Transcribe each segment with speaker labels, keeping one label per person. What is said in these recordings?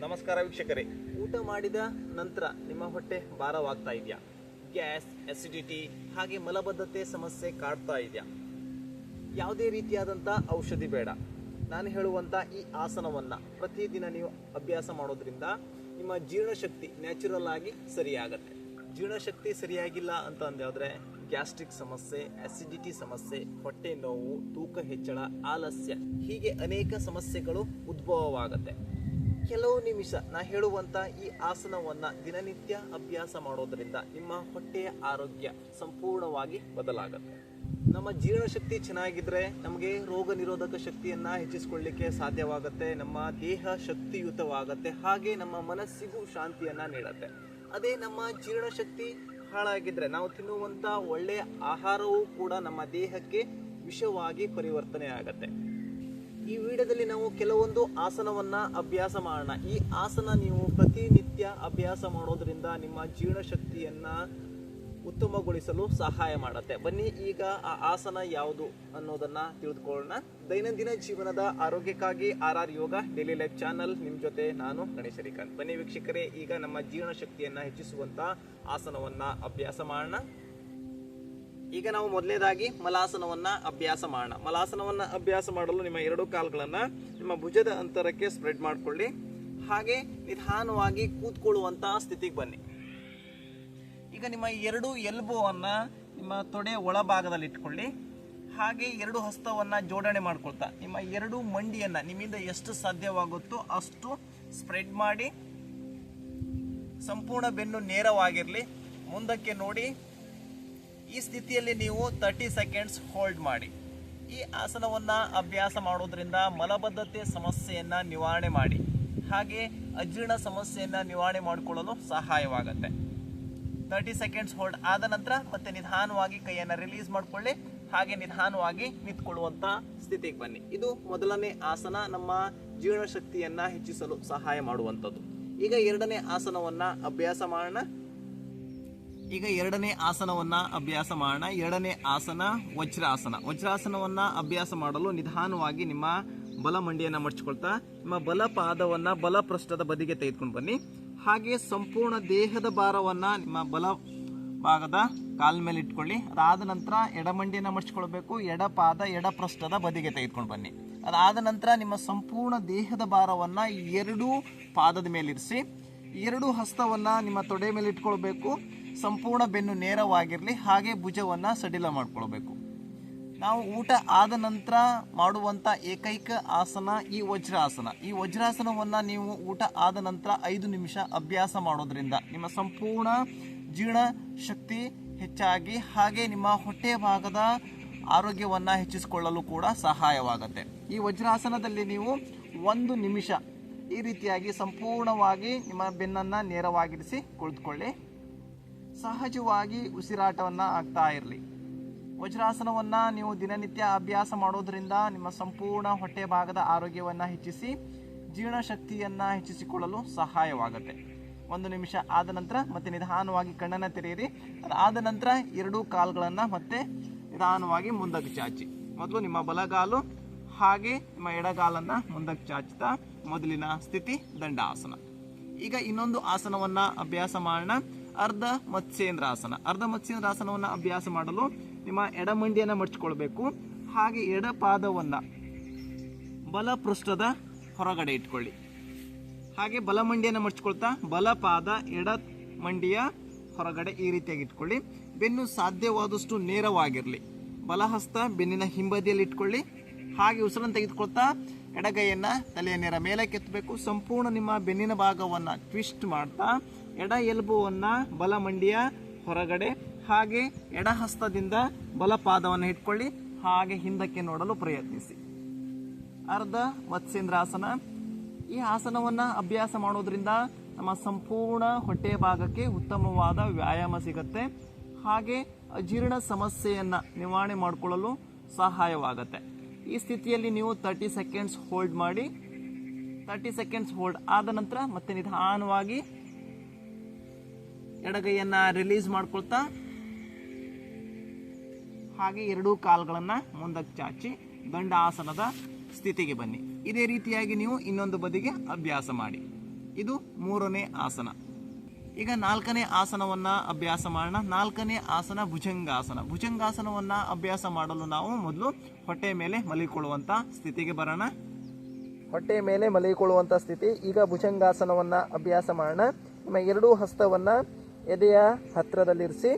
Speaker 1: ನಮಸ್ಕಾರ ವೀಕ್ಷಕರೇ. ಊಟ ಮಾಡಿದ ನಂತರ ನಿಮ್ಮ ಹೊಟ್ಟೆ ಭಾರವಾಗ್ತಾ ಇದೆಯಾ? ಗ್ಯಾಸ್, ಅಸಿಡಿಟಿ ಹಾಗೆ ಮಲಬದ್ಧತೆ ಸಮಸ್ಯೆ ಕಾಡ್ತಾ ಇದೆಯಾ? ಯಾವುದೇ ರೀತಿಯಾದಂಥ ಔಷಧಿ ಬೇಡ. ನಾನು ಹೇಳುವಂಥ ಈ ಆಸನವನ್ನು ಪ್ರತಿದಿನ ನೀವು ಅಭ್ಯಾಸ ಮಾಡೋದ್ರಿಂದ ನಿಮ್ಮ ಜೀರ್ಣಶಕ್ತಿ ನ್ಯಾಚುರಲ್ ಆಗಿ ಸರಿಯಾಗತ್ತೆ. ಜೀರ್ಣಶಕ್ತಿ ಸರಿಯಾಗಿಲ್ಲ ಅಂತ ಅಂದಾದರೆ ಗ್ಯಾಸ್ಟ್ರಿಕ್ ಸಮಸ್ಯೆ, ಅಸಿಡಿಟಿ ಸಮಸ್ಯೆ, ಹೊಟ್ಟೆ ನೋವು, ತೂಕ ಹೆಚ್ಚಳ, ಆಲಸ್ಯ ಹೀಗೆ ಅನೇಕ ಸಮಸ್ಯೆಗಳು ಉದ್ಭವವಾಗುತ್ತೆ. ಕೆಲವು ನಿಮಿಷ ನಾ ಹೇಳುವಂಥ ಈ ಆಸನವನ್ನು ದಿನನಿತ್ಯ ಅಭ್ಯಾಸ ಮಾಡೋದರಿಂದ ನಿಮ್ಮ ಹೊಟ್ಟೆಯ ಆರೋಗ್ಯ ಸಂಪೂರ್ಣವಾಗಿ ಬದಲಾಗುತ್ತೆ. ನಮ್ಮ ಜೀರ್ಣಶಕ್ತಿ ಚೆನ್ನಾಗಿದ್ರೆ ನಮಗೆ ರೋಗ ನಿರೋಧಕ ಶಕ್ತಿಯನ್ನು ಹೆಚ್ಚಿಸಿಕೊಳ್ಳಲಿಕ್ಕೆ ಸಾಧ್ಯವಾಗುತ್ತೆ. ನಮ್ಮ ದೇಹ ಶಕ್ತಿಯುತವಾಗುತ್ತೆ, ಹಾಗೆ ನಮ್ಮ ಮನಸ್ಸಿಗೂ ಶಾಂತಿಯನ್ನು ನೀಡುತ್ತೆ. ಅದೇ ನಮ್ಮ ಜೀರ್ಣಶಕ್ತಿ ಹಾಳಾಗಿದ್ರೆ ನಾವು ತಿನ್ನುವಂಥ ಒಳ್ಳೆಯ ಆಹಾರವೂ ಕೂಡ ನಮ್ಮ ದೇಹಕ್ಕೆ ವಿಷವಾಗಿ ಪರಿವರ್ತನೆ ಆಗುತ್ತೆ. ಈ ವಿಡಿಯೋದಲ್ಲಿ ನಾವು ಕೆಲವೊಂದು ಆಸನವನ್ನು ಅಭ್ಯಾಸ ಮಾಡೋಣ. ಈ ಆಸನ ನೀವು ಪ್ರತಿನಿತ್ಯ ಅಭ್ಯಾಸ ಮಾಡೋದ್ರಿಂದ ನಿಮ್ಮ ಜೀರ್ಣಶಕ್ತಿಯನ್ನು ಉತ್ತಮಗೊಳಿಸಲು ಸಹಾಯ ಮಾಡುತ್ತೆ. ಬನ್ನಿ ಈಗ ಆ ಆಸನ ಯಾವುದು ಅನ್ನೋದನ್ನು ತಿಳಿದುಕೊಳ್ಳೋಣ. ದೈನಂದಿನ ಜೀವನದ ಆರೋಗ್ಯಕ್ಕಾಗಿ RR ಯೋಗ ಡೈಲಿ ಲೈಫ್ ಚಾನಲ್ ನಿಮ್ಮ ಜೊತೆ ನಾನು ಗಣೇಶ್ ಶ್ರೀಕಾಂತ್. ಬನ್ನಿ ವೀಕ್ಷಕರೇ, ಈಗ ನಮ್ಮ ಜೀರ್ಣಶಕ್ತಿಯನ್ನು ಹೆಚ್ಚಿಸುವಂಥ ಆಸನವನ್ನು ಅಭ್ಯಾಸ ಮಾಡೋಣ. ಈಗ ನಾವು ಮೊದಲನೇದಾಗಿ ಮಲಾಸನವನ್ನು ಅಭ್ಯಾಸ ಮಾಡೋಣ. ಮಲಾಸನವನ್ನು ಅಭ್ಯಾಸ ಮಾಡಲು ನಿಮ್ಮ ಎರಡು ಕಾಲುಗಳನ್ನು ನಿಮ್ಮ ಭುಜದ ಅಂತರಕ್ಕೆ ಸ್ಪ್ರೆಡ್ ಮಾಡಿಕೊಳ್ಳಿ. ಹಾಗೆ ನಿಧಾನವಾಗಿ ಕೂತ್ಕೊಳ್ಳುವಂಥ ಸ್ಥಿತಿಗೆ ಬನ್ನಿ. ಈಗ ನಿಮ್ಮ ಎರಡು ಎಲ್ಬೋವನ್ನು ನಿಮ್ಮ ತೊಡೆ ಒಳಭಾಗದಲ್ಲಿ ಇಟ್ಕೊಳ್ಳಿ. ಹಾಗೆ ಎರಡು ಹಸ್ತವನ್ನು ಜೋಡಣೆ ಮಾಡ್ಕೊಳ್ತಾ ನಿಮ್ಮ ಎರಡು ಮಂಡಿಯನ್ನು ನಿಮ್ಮಿಂದ ಎಷ್ಟು ಸಾಧ್ಯವಾಗುತ್ತೋ ಅಷ್ಟು ಸ್ಪ್ರೆಡ್ ಮಾಡಿ ಸಂಪೂರ್ಣ ಬೆನ್ನು ನೇರವಾಗಿರಲಿ. ಮುಂದಕ್ಕೆ ನೋಡಿ. ಈ ಸ್ಥಿತಿಯಲ್ಲಿ ನೀವು 30 ಸೆಕೆಂಡ್ಸ್ ಹೋಲ್ಡ್ ಮಾಡಿ. ಈ ಆಸನವನ್ನು ಅಭ್ಯಾಸ ಮಾಡೋದ್ರಿಂದ ಮಲಬದ್ಧತೆ ಸಮಸ್ಯೆಯನ್ನು ನಿವಾರಣೆ ಮಾಡಿ, ಹಾಗೆ ಅಜೀರ್ಣ ಸಮಸ್ಯೆಯನ್ನು ನಿವಾರಣೆ ಮಾಡಿಕೊಳ್ಳಲು ಸಹಾಯವಾಗುತ್ತೆ. 30 ಸೆಕೆಂಡ್ಸ್ ಹೋಲ್ಡ್ ಆದ ನಂತರ ಮತ್ತೆ ನಿಧಾನವಾಗಿ ಕೈಯನ್ನು ರಿಲೀಸ್ ಮಾಡಿಕೊಳ್ಳಿ. ಹಾಗೆ ನಿಧಾನವಾಗಿ ನಿಂತ್ಕೊಳ್ಳುವಂಥ ಸ್ಥಿತಿಗೆ ಬನ್ನಿ. ಇದು ಮೊದಲನೇ ಆಸನ, ನಮ್ಮ ಜೀರ್ಣಶಕ್ತಿಯನ್ನು ಹೆಚ್ಚಿಸಲು ಸಹಾಯ ಮಾಡುವಂಥದ್ದು. ಈಗ ಎರಡನೇ ಆಸನವನ್ನು ಅಭ್ಯಾಸ ಮಾಡೋಣ. ಎರಡನೇ ಆಸನ ವಜ್ರಾಸನ. ವಜ್ರಾಸನವನ್ನು ಅಭ್ಯಾಸ ಮಾಡಲು ನಿಧಾನವಾಗಿ ನಿಮ್ಮ ಬಲ ಮಂಡಿಯನ್ನು ಮಡಚಿಕೊಳ್ತಾ ನಿಮ್ಮ ಬಲ ಪಾದವನ್ನು ಬಲ ಪೃಷ್ಠದ ಬದಿಗೆ ತೆಗೆದುಕೊಂಡು ಬನ್ನಿ. ಹಾಗೆ ಸಂಪೂರ್ಣ ದೇಹದ ಭಾರವನ್ನು ನಿಮ್ಮ ಬಲ ಭಾಗದ ಕಾಲ ಮೇಲೆ ಇಟ್ಕೊಳ್ಳಿ. ಅದಾದ ನಂತರ ಎಡಮಂಡಿಯನ್ನು ಮಡಚಿಕೊಳ್ಬೇಕು. ಎಡಪಾದ ಎಡಪೃಷ್ಠದ ಬದಿಗೆ ತೆಗೆದುಕೊಂಡು ಬನ್ನಿ. ಅದಾದ ನಂತರ ನಿಮ್ಮ ಸಂಪೂರ್ಣ ದೇಹದ ಭಾರವನ್ನು ಎರಡೂ ಪಾದದ ಮೇಲಿರಿಸಿ ಎರಡು ಹಸ್ತವನ್ನು ನಿಮ್ಮ ತೊಡೆ ಮೇಲೆ ಇಟ್ಕೊಳ್ಬೇಕು. ಸಂಪೂರ್ಣ ಬೆನ್ನು ನೇರವಾಗಿರಲಿ, ಹಾಗೆ ಭುಜವನ್ನು ಸಡಿಲ ಮಾಡಿಕೊಳ್ಬೇಕು. ನಾವು ಊಟ ಆದ ನಂತರ ಮಾಡುವಂಥ ಏಕೈಕ ಆಸನ ಈ ವಜ್ರಾಸನ. ಈ ವಜ್ರಾಸನವನ್ನು ನೀವು ಊಟ ಆದ ನಂತರ 5 ನಿಮಿಷ ಅಭ್ಯಾಸ ಮಾಡೋದ್ರಿಂದ ನಿಮ್ಮ ಸಂಪೂರ್ಣ ಜೀರ್ಣ ಶಕ್ತಿ ಹೆಚ್ಚಾಗಿ ಹಾಗೆ ನಿಮ್ಮ ಹೊಟ್ಟೆ ಭಾಗದ ಆರೋಗ್ಯವನ್ನು ಹೆಚ್ಚಿಸಿಕೊಳ್ಳಲು ಕೂಡ ಸಹಾಯವಾಗುತ್ತೆ. ಈ ವಜ್ರಾಸನದಲ್ಲಿ ನೀವು 1 ನಿಮಿಷ ಈ ರೀತಿಯಾಗಿ ಸಂಪೂರ್ಣವಾಗಿ ನಿಮ್ಮ ಬೆನ್ನನ್ನು ನೇರವಾಗಿರಿಸಿ ಕುಳಿತುಕೊಳ್ಳಿ. ಸಹಜವಾಗಿ ಉಸಿರಾಟವನ್ನು ಆಗ್ತಾ ಇರಲಿ. ವಜ್ರಾಸನವನ್ನು ನೀವು ದಿನನಿತ್ಯ ಅಭ್ಯಾಸ ಮಾಡೋದ್ರಿಂದ ನಿಮ್ಮ ಸಂಪೂರ್ಣ ಹೊಟ್ಟೆ ಭಾಗದ ಆರೋಗ್ಯವನ್ನು ಹೆಚ್ಚಿಸಿ ಜೀರ್ಣಶಕ್ತಿಯನ್ನು ಹೆಚ್ಚಿಸಿಕೊಳ್ಳಲು ಸಹಾಯವಾಗುತ್ತೆ. 1 ನಿಮಿಷ ಆದ ನಂತರ ಮತ್ತೆ ನಿಧಾನವಾಗಿ ಕಣ್ಣನ್ನು ತೆರೆಯಿರಿ. ಅದಾದ ನಂತರ ಎರಡೂ ಕಾಲುಗಳನ್ನು ಮತ್ತೆ ನಿಧಾನವಾಗಿ ಮುಂದಕ್ಕೆ ಚಾಚಿ. ಮೊದಲು ನಿಮ್ಮ ಬಲಗಾಲು ಹಾಗೆ ನಿಮ್ಮ ಎಡಗಾಲನ್ನು ಮುಂದಕ್ಕೆ ಚಾಚುತ್ತಾ ಮೊದಲಿನ ಸ್ಥಿತಿ ದಂಡಾಸನ. ಈಗ ಇನ್ನೊಂದು ಆಸನವನ್ನು ಅಭ್ಯಾಸ ಮಾಡೋಣ. ಅರ್ಧ ಮತ್ಸ್ಯೇಂದ್ರಾಸನ. ಅರ್ಧ ಮತ್ಸ್ಯೇಂದ್ರಾಸನವನ್ನು ಅಭ್ಯಾಸ ಮಾಡಲು ನಿಮ್ಮ ಎಡಮಂಡಿಯನ್ನು ಮಡಚಿಕೊಳ್ಬೇಕು. ಹಾಗೆ ಎಡಪಾದವನ್ನು ಬಲ ಪೃಷ್ಠದ ಹೊರಗಡೆ ಇಟ್ಕೊಳ್ಳಿ. ಹಾಗೆ ಬಲಮಂಡಿಯನ್ನು ಮಡಚಿಕೊಳ್ತಾ ಬಲಪಾದ ಎಡ ಮಂಡಿಯ ಹೊರಗಡೆ ಈ ರೀತಿಯಾಗಿ ಇಟ್ಕೊಳ್ಳಿ. ಬೆನ್ನು ಸಾಧ್ಯವಾದಷ್ಟು ನೇರವಾಗಿರಲಿ. ಬಲಹಸ್ತ ಬೆನ್ನಿನ ಹಿಂಬದಿಯಲ್ಲಿ ಇಟ್ಕೊಳ್ಳಿ. ಹಾಗೆ ಉಸಿರನ್ನು ತೆಗೆದುಕೊಳ್ತಾ ಎಡಗೈಯನ್ನು ತಲೆಯ ನೇರ ಮೇಲೆ ಕೆತ್ತಬೇಕು. ಸಂಪೂರ್ಣ ನಿಮ್ಮ ಬೆನ್ನಿನ ಭಾಗವನ್ನು ಟ್ವಿಸ್ಟ್ ಮಾಡ್ತಾ ಎಡ ಎಲ್ಬೋವನ್ನು ಬಲ ಮಂಡಿಯ ಹೊರಗಡೆ ಹಾಗೆ ಎಡ ಹಸ್ತದಿಂದ ಬಲಪಾದವನ್ನು ಇಟ್ಕೊಳ್ಳಿ. ಹಾಗೆ ಹಿಂದಕ್ಕೆ ನೋಡಲು ಪ್ರಯತ್ನಿಸಿ. ಅರ್ಧ ಮತ್ಸ್ಯೇಂದ್ರಾಸನ. ಈ ಆಸನವನ್ನು ಅಭ್ಯಾಸ ಮಾಡೋದ್ರಿಂದ ನಮ್ಮ ಸಂಪೂರ್ಣ ಹೊಟ್ಟೆ ಭಾಗಕ್ಕೆ ಉತ್ತಮವಾದ ವ್ಯಾಯಾಮ ಸಿಗುತ್ತೆ. ಹಾಗೆ ಅಜೀರ್ಣ ಸಮಸ್ಯೆಯನ್ನು ನಿವಾರಣೆ ಮಾಡಿಕೊಳ್ಳಲು ಸಹಾಯವಾಗುತ್ತೆ. ಈ ಸ್ಥಿತಿಯಲ್ಲಿ ನೀವು 30 ಸೆಕೆಂಡ್ಸ್ ಹೋಲ್ಡ್ ಮಾಡಿ. 30 ಸೆಕೆಂಡ್ಸ್ ಹೋಲ್ಡ್ ಆದ ನಂತರ ಮತ್ತೆ ನಿಧಾನವಾಗಿ ಎಡಗೈಯನ್ನು ರಿಲೀಸ್ ಮಾಡ್ಕೊಳ್ತಾ ಹಾಗೆ ಎರಡೂ ಕಾಲುಗಳನ್ನು ಮುಂದಕ್ಕೆ ಚಾಚಿ ದಂಡಾಸನದ ಸ್ಥಿತಿಗೆ ಬನ್ನಿ. ಇದೇ ರೀತಿಯಾಗಿ ನೀವು ಇನ್ನೊಂದು ಬದಿಗೆ ಅಭ್ಯಾಸ ಮಾಡಿ. ಇದು 3ನೇ ಆಸನ. ಈಗ 4ನೇ ಆಸನವನ್ನ ಅಭ್ಯಾಸ ಮಾಡೋಣ. 4ನೇ ಆಸನ ಭುಜಂಗಾಸನ. ಭುಜಂಗಾಸನವನ್ನ ಅಭ್ಯಾಸ ಮಾಡಲು ನಾವು ಮೊದಲು ಹೊಟ್ಟೆ ಮೇಲೆ ಮಲಗಿಕೊಳ್ಳುವಂತ ಸ್ಥಿತಿಗೆ ಬರೋಣ. ಹೊಟ್ಟೆ ಮೇಲೆ ಮಲಗಿಕೊಳ್ಳುವಂತ ಸ್ಥಿತಿ. ಈಗ ಭುಜಂಗಾಸನವನ್ನ ಅಭ್ಯಾಸ ಮಾಡೋಣ. ನಿಮ್ಮ 2 ಹಸ್ತವನ್ನ ಎದೆಯ ಹತ್ತಿರದಲ್ಲಿರಿಸಿ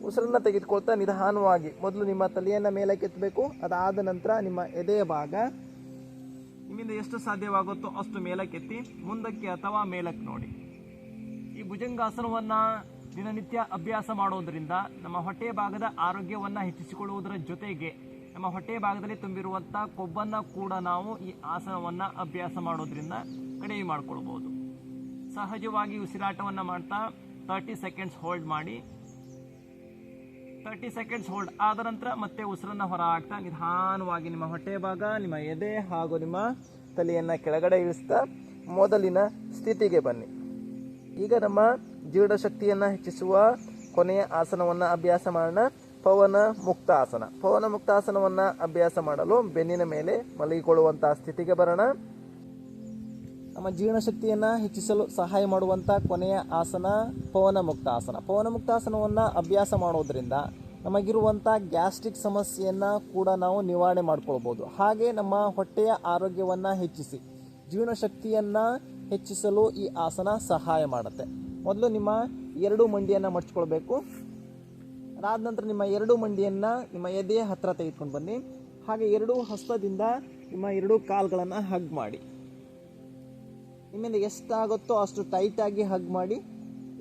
Speaker 1: ಉಸಿರನ್ನ ತೆಗೆದುಕೊಳ್ತಾ ನಿಧಾನವಾಗಿ ಮೊದಲು ನಿಮ್ಮ ತಲೆಯನ್ನ ಮೇಲಕ್ಕೆ ಎತ್ತಬೇಕು. ಅದಾದ ನಂತರ ನಿಮ್ಮ ಎದೆಯ ಭಾಗ ನಿಮ್ಮಿಂದ ಎಷ್ಟು ಸಾಧ್ಯವಾಗುತ್ತೋ ಅಷ್ಟು ಮೇಲಕ್ಕೆತ್ತಿ ಮುಂದಕ್ಕೆ ಅಥವಾ ಮೇಲಕ್ಕೆ ನೋಡಿ. ಈ ಭುಜಂಗಾಸನವನ್ನ ದಿನನಿತ್ಯ ಅಭ್ಯಾಸ ಮಾಡೋದ್ರಿಂದ ನಮ್ಮ ಹೊಟ್ಟೆ ಭಾಗದ ಆರೋಗ್ಯವನ್ನ ಹೆಚ್ಚಿಸಿಕೊಳ್ಳುವುದರ ಜೊತೆಗೆ ನಮ್ಮ ಹೊಟ್ಟೆ ಭಾಗದಲ್ಲಿ ತುಂಬಿರುವಂಥ ಕೊಬ್ಬನ್ನ ಕೂಡ ನಾವು ಈ ಆಸನವನ್ನ ಅಭ್ಯಾಸ ಮಾಡೋದ್ರಿಂದ ಕಡಿಮೆ ಮಾಡ್ಕೊಳ್ಬಹುದು. ಸಹಜವಾಗಿ ಉಸಿರಾಟವನ್ನ ಮಾಡ್ತಾ 30 ಸೆಕೆಂಡ್ಸ್ ಹೋಲ್ಡ್ ಮಾಡಿ. 30 ಸೆಕೆಂಡ್ಸ್ ಹೋಲ್ಡ್ ಆದ ನಂತರ ಮತ್ತೆ ಉಸಿರನ್ನ ಹೊರ ಹಾಕ್ತಾ ನಿಧಾನವಾಗಿ ನಿಮ್ಮ ಹೊಟ್ಟೆ ಭಾಗ, ನಿಮ್ಮ ಎದೆ ಹಾಗೂ ನಿಮ್ಮ ತಲೆಯನ್ನ ಕೆಳಗಡೆ ಇಳಿಸ್ತಾ ಮೊದಲಿನ ಸ್ಥಿತಿಗೆ ಬನ್ನಿ. ಈಗ ನಮ್ಮ ಜೀರ್ಣಶಕ್ತಿಯನ್ನ ಹೆಚ್ಚಿಸುವ ಕೊನೆಯ ಆಸನವನ್ನ ಅಭ್ಯಾಸ ಮಾಡೋಣ. ಪವನ ಮುಕ್ತಾಸನ. ಪವನ ಮುಕ್ತಾಸನವನ್ನ ಅಭ್ಯಾಸ ಮಾಡಲು ಬೆನ್ನಿನ ಮೇಲೆ ಮಲಗಿಕೊಳ್ಳುವಂತಹ ಸ್ಥಿತಿಗೆ ಬರೋಣ. ನಮ್ಮ ಜೀರ್ಣಶಕ್ತಿಯನ್ನ ಹೆಚ್ಚಿಸಲು ಸಹಾಯ ಮಾಡುವಂತ ಕೊನೆಯ ಆಸನ ಪವನ ಮುಕ್ತಾಸನ. ಪವನ ಮುಕ್ತಾಸನವನ್ನ ಅಭ್ಯಾಸ ಮಾಡೋದ್ರಿಂದ ನಮಗಿರುವಂಥ ಗ್ಯಾಸ್ಟ್ರಿಕ್ ಸಮಸ್ಯೆಯನ್ನ ಕೂಡ ನಾವು ನಿವಾರಣೆ ಮಾಡ್ಕೊಳ್ಬೋದು. ಹಾಗೆ ನಮ್ಮ ಹೊಟ್ಟೆಯ ಆರೋಗ್ಯವನ್ನ ಹೆಚ್ಚಿಸಿ ಜೀರ್ಣಶಕ್ತಿಯನ್ನ ಹೆಚ್ಚಿಸಲು ಈ ಆಸನ ಸಹಾಯ ಮಾಡುತ್ತೆ. ಮೊದಲು ನಿಮ್ಮ 2 ಮಂಡಿಯನ್ನ ಮಡಚ್ಕೊಳ್ಬೇಕು. ಅದಾದ ನಂತರ ನಿಮ್ಮ 2 ಮಂಡಿಯನ್ನ ನಿಮ್ಮ ಎದೆಯ ಹತ್ರ ತೆಗೆದುಕೊಂಡು ಬನ್ನಿ. ಹಾಗೆ 2 ಹಸ್ತದಿಂದ ನಿಮ್ಮ 2 ಕಾಲುಗಳನ್ನು ಹಗ್ ಮಾಡಿ. ನಿಮ್ಮಿಂದ ಎಷ್ಟಾಗುತ್ತೋ ಅಷ್ಟು ಟೈಟಾಗಿ ಹಗ್ ಮಾಡಿ.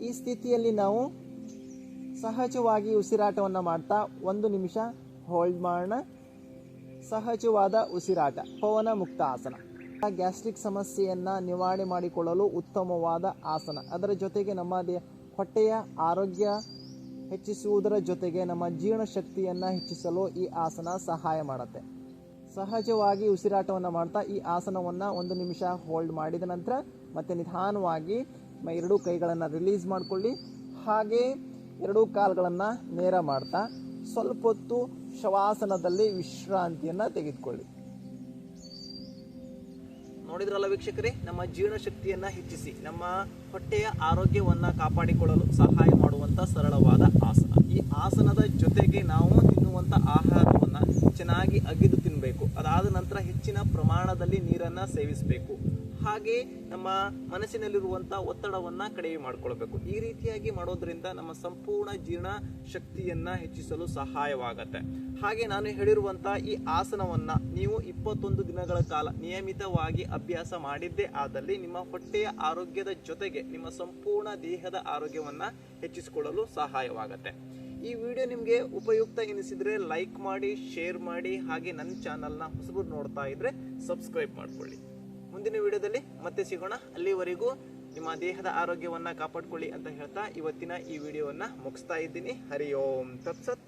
Speaker 1: ಈ ಸ್ಥಿತಿಯಲ್ಲಿ ನಾವು ಸಹಜವಾಗಿ ಉಸಿರಾಟವನ್ನು ಮಾಡ್ತಾ 1 ನಿಮಿಷ ಹೋಲ್ಡ್ ಮಾಡೋಣ. ಸಹಜವಾದ ಉಸಿರಾಟ ಪವನ ಮುಕ್ತ ಆಸನ. ಗ್ಯಾಸ್ಟ್ರಿಕ್ ಸಮಸ್ಯೆಯನ್ನು ನಿವಾರಣೆ ಮಾಡಿಕೊಳ್ಳಲು ಉತ್ತಮವಾದ ಆಸನ. ಅದರ ಜೊತೆಗೆ ನಮ್ಮ ಹೊಟ್ಟೆಯ ಆರೋಗ್ಯ ಹೆಚ್ಚಿಸುವುದರ ಜೊತೆಗೆ ನಮ್ಮ ಜೀರ್ಣಶಕ್ತಿಯನ್ನು ಹೆಚ್ಚಿಸಲು ಈ ಆಸನ ಸಹಾಯ ಮಾಡುತ್ತೆ. ಸಹಜವಾಗಿ ಉಸಿರಾಟವನ್ನು ಮಾಡ್ತಾ ಈ ಆಸನವನ್ನು 1 ನಿಮಿಷ ಹೋಲ್ಡ್ ಮಾಡಿದ ನಂತರ ಮತ್ತೆ ನಿಧಾನವಾಗಿ 2 ಕೈಗಳನ್ನು ರಿಲೀಸ್ ಮಾಡಿಕೊಳ್ಳಿ. ಹಾಗೆ 2 ಕಾಲುಗಳನ್ನು ನೇರ ಮಾಡ್ತಾ ಸ್ವಲ್ಪ ಹೊತ್ತು ಶವಾಸನದಲ್ಲಿ ವಿಶ್ರಾಂತಿಯನ್ನು ತೆಗೆದುಕೊಳ್ಳಿ. ನೋಡಿದ್ರಲ್ಲ ವೀಕ್ಷಕರೇ, ನಮ್ಮ ಜೀರ್ಣಶಕ್ತಿಯನ್ನ ಹೆಚ್ಚಿಸಿ ನಮ್ಮ ಹೊಟ್ಟೆಯ ಆರೋಗ್ಯವನ್ನ ಕಾಪಾಡಿಕೊಳ್ಳಲು ಸಹಾಯ ಮಾಡುವಂತ ಸರಳವಾದ ಆಸನ. ಈ ಆಸನದ ಜೊತೆಗೆ ನಾವು ತಿನ್ನುವಂತ ಆಹಾರವನ್ನ ಚೆನ್ನಾಗಿ ಅಗಿದು ತಿನ್ನಬೇಕು. ಅದಾದ ನಂತರ ಹೆಚ್ಚಿನ ಪ್ರಮಾಣದಲ್ಲಿ ನೀರನ್ನ ಸೇವಿಸಬೇಕು. ಹಾಗೆ ನಮ್ಮ ಮನಸ್ಸಿನಲ್ಲಿರುವಂಥ ಒತ್ತಡವನ್ನು ಕಡಿಮೆ ಮಾಡಿಕೊಳ್ಬೇಕು. ಈ ರೀತಿಯಾಗಿ ಮಾಡೋದ್ರಿಂದ ನಮ್ಮ ಸಂಪೂರ್ಣ ಜೀರ್ಣ ಶಕ್ತಿಯನ್ನು ಹೆಚ್ಚಿಸಲು ಸಹಾಯವಾಗುತ್ತೆ. ಹಾಗೆ ನಾನು ಹೇಳಿರುವಂಥ ಈ ಆಸನವನ್ನು ನೀವು 21 ದಿನಗಳ ಕಾಲ ನಿಯಮಿತವಾಗಿ ಅಭ್ಯಾಸ ಮಾಡಿದ್ದೇ ಆದಲ್ಲಿ ನಿಮ್ಮ ಹೊಟ್ಟೆಯ ಆರೋಗ್ಯದ ಜೊತೆಗೆ ನಿಮ್ಮ ಸಂಪೂರ್ಣ ದೇಹದ ಆರೋಗ್ಯವನ್ನು ಹೆಚ್ಚಿಸಿಕೊಳ್ಳಲು ಸಹಾಯವಾಗುತ್ತೆ. ಈ ವಿಡಿಯೋ ನಿಮಗೆ ಉಪಯುಕ್ತ ಎನಿಸಿದರೆ ಲೈಕ್ ಮಾಡಿ, ಶೇರ್ ಮಾಡಿ. ಹಾಗೆ ನನ್ನ ಚಾನಲ್ನ ಹೊಸಬರು ನೋಡ್ತಾ ಇದ್ರೆ ಸಬ್ಸ್ಕ್ರೈಬ್ ಮಾಡ್ಕೊಳ್ಳಿ. ಮುಂದಿನ ವಿಡಿಯೋದಲ್ಲಿ ಮತ್ತೆ ಸಿಗೋಣ. ಅಲ್ಲಿವರೆಗೂ ನಿಮ್ಮ ದೇಹದ ಆರೋಗ್ಯವನ್ನ ಕಾಪಾಡಿಕೊಳ್ಳಿ ಅಂತ ಹೇಳ್ತಾ ಇವತ್ತಿನ ಈ ವಿಡಿಯೋವನ್ನ ಮುಗಿಸ್ತಾ ಇದ್ದೀನಿ. ಹರಿ ಓಂ ತತ್ಸತ್.